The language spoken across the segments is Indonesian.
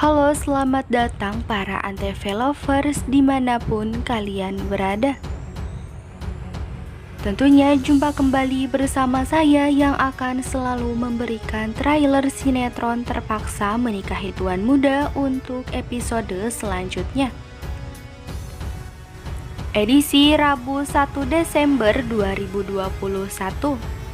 Halo, selamat datang para Antv lovers dimanapun kalian berada. Tentunya jumpa kembali bersama saya yang akan selalu memberikan trailer sinetron Terpaksa Menikahi Tuan Muda untuk episode selanjutnya. Edisi Rabu 1 Desember 2021.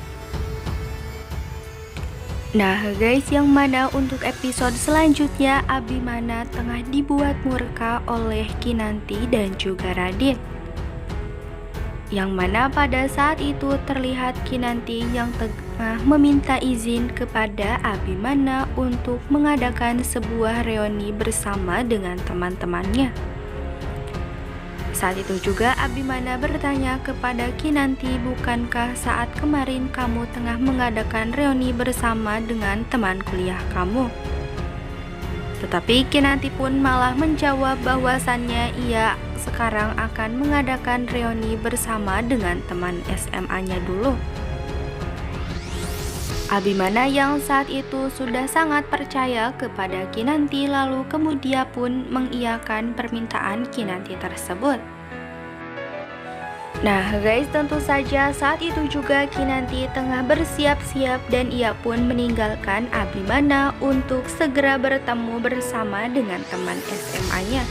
Nah guys, yang mana untuk episode selanjutnya Abimana tengah dibuat murka oleh Kinanti dan juga Radit. Yang mana pada saat itu terlihat Kinanti yang tengah meminta izin kepada Abimana untuk mengadakan sebuah reuni bersama dengan teman-temannya. Saat itu juga Abimana bertanya kepada Kinanti, bukankah saat kemarin kamu tengah mengadakan reuni bersama dengan teman kuliah kamu? Tetapi Kinanti pun malah menjawab bahwasannya ia sekarang akan mengadakan reuni bersama dengan teman SMA-nya dulu. Abimana yang saat itu sudah sangat percaya kepada Kinanti lalu kemudian pun mengiyakan permintaan Kinanti tersebut. Nah guys, tentu saja saat itu juga Kinanti tengah bersiap-siap dan ia pun meninggalkan Abimana untuk segera bertemu bersama dengan teman SMA-nya.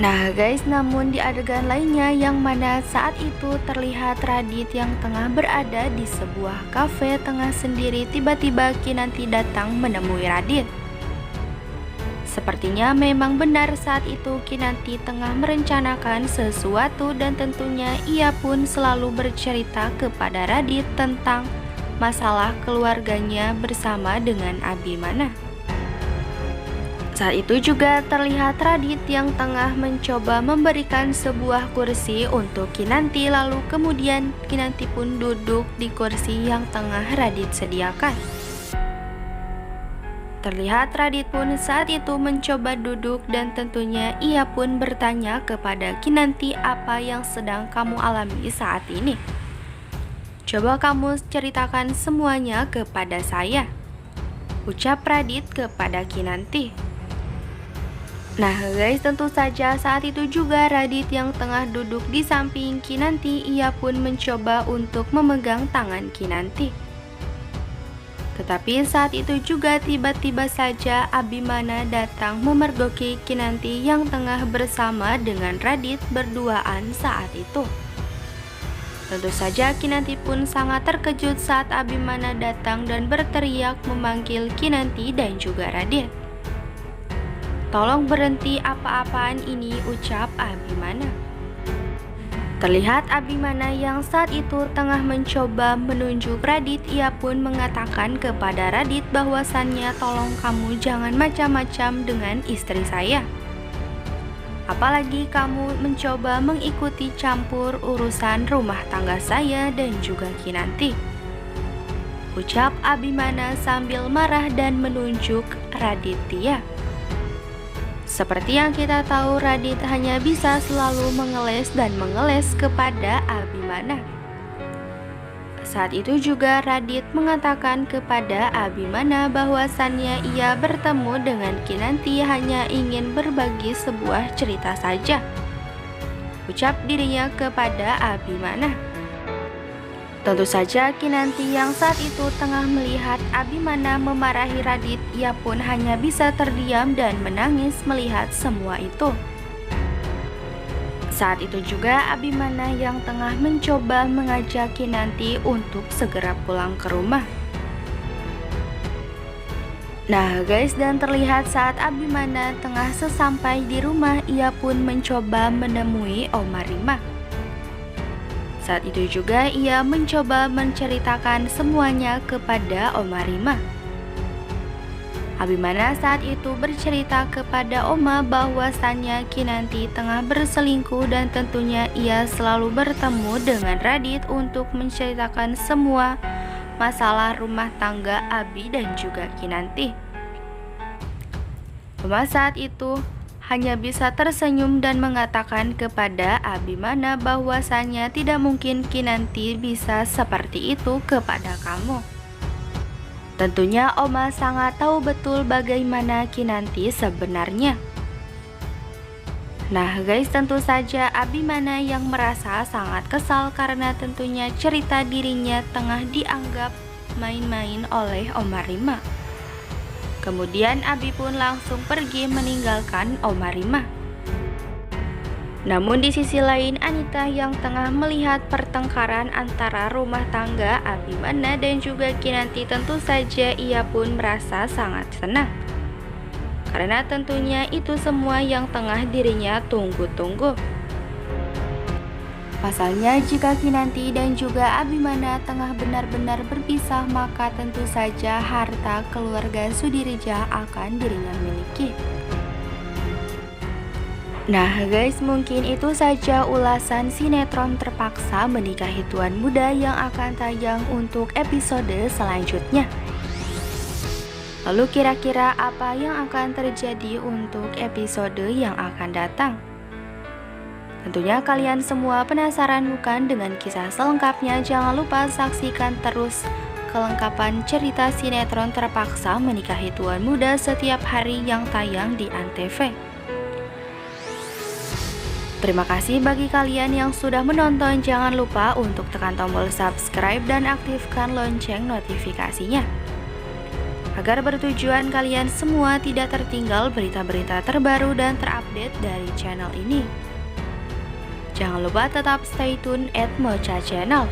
Nah guys, namun di adegan lainnya yang mana saat itu terlihat Radit yang tengah berada di sebuah kafe tengah sendiri, tiba-tiba Kinanti datang menemui Radit. Sepertinya memang benar saat itu Kinanti tengah merencanakan sesuatu dan tentunya ia pun selalu bercerita kepada Radit tentang masalah keluarganya bersama dengan Abimana. Saat itu juga terlihat Radit yang tengah mencoba memberikan sebuah kursi untuk Kinanti, lalu kemudian Kinanti pun duduk di kursi yang tengah Radit sediakan. Terlihat Radit pun saat itu mencoba duduk dan tentunya ia pun bertanya kepada Kinanti, apa yang sedang kamu alami saat ini? Coba kamu ceritakan semuanya kepada saya, ucap Radit kepada Kinanti. Nah guys, tentu saja saat itu juga Radit yang tengah duduk di samping Kinanti, ia pun mencoba untuk memegang tangan Kinanti. Tetapi saat itu juga tiba-tiba saja Abimana datang memergoki Kinanti yang tengah bersama dengan Radit berduaan saat itu. Tentu saja Kinanti pun sangat terkejut saat Abimana datang dan berteriak memanggil Kinanti dan juga Radit. Tolong berhenti apa-apaan ini, ucap Abimana. Terlihat Abimana yang saat itu tengah mencoba menunjuk Radit, ia pun mengatakan kepada Radit bahwasannya tolong kamu jangan macam-macam dengan istri saya. Apalagi kamu mencoba mengikuti campur urusan rumah tangga saya dan juga Kinanti, ucap Abimana sambil marah dan menunjuk Raditya. Seperti yang kita tahu, Radit hanya bisa selalu mengeles dan mengeles kepada Abimana. Saat itu juga Radit mengatakan kepada Abimana bahwasannya ia bertemu dengan Kinanti hanya ingin berbagi sebuah cerita saja, ucap dirinya kepada Abimana. Tentu saja Kinanti yang saat itu tengah melihat Abimana memarahi Radit, ia pun hanya bisa terdiam dan menangis melihat semua itu. Saat itu juga Abimana yang tengah mencoba mengajak Kinanti untuk segera pulang ke rumah. Nah guys, dan terlihat saat Abimana tengah sesampai di rumah, ia pun mencoba menemui Oma Rima. Saat itu juga ia mencoba menceritakan semuanya kepada Oma Rima. Abimana saat itu bercerita kepada Oma bahwasannya Kinanti tengah berselingkuh dan tentunya ia selalu bertemu dengan Radit untuk menceritakan semua masalah rumah tangga Abi dan juga Kinanti. Oma saat itu hanya bisa tersenyum dan mengatakan kepada Abimana bahwasannya tidak mungkin Kinanti bisa seperti itu kepada kamu. Tentunya Oma sangat tahu betul bagaimana Kinanti sebenarnya. Nah guys, tentu saja Abimana yang merasa sangat kesal karena tentunya cerita dirinya tengah dianggap main-main oleh Oma Rima. Kemudian Abi pun langsung pergi meninggalkan Oma Rima. Namun di sisi lain, Anita yang tengah melihat pertengkaran antara rumah tangga Abimana dan juga Kinanti, tentu saja ia pun merasa sangat senang. Karena tentunya itu semua yang tengah dirinya tunggu-tunggu. Pasalnya jika Kinanti dan juga Abimana tengah benar-benar berpisah, maka tentu saja harta keluarga Sudirja akan dirinya miliki. Nah guys, mungkin itu saja ulasan sinetron terpaksa menikahi tuan muda yang akan tayang untuk episode selanjutnya. Lalu kira-kira apa yang akan terjadi untuk episode yang akan datang? Tentunya kalian semua penasaran bukan dengan kisah selengkapnya? Jangan lupa saksikan terus kelengkapan cerita sinetron terpaksa menikahi tuan muda setiap hari yang tayang di Antv. Terima kasih bagi kalian yang sudah menonton. Jangan lupa untuk tekan tombol subscribe dan aktifkan lonceng notifikasinya, agar bertujuan kalian semua tidak tertinggal berita-berita terbaru dan terupdate dari channel ini. Jangan lupa tetap stay tune at Mocha Channel.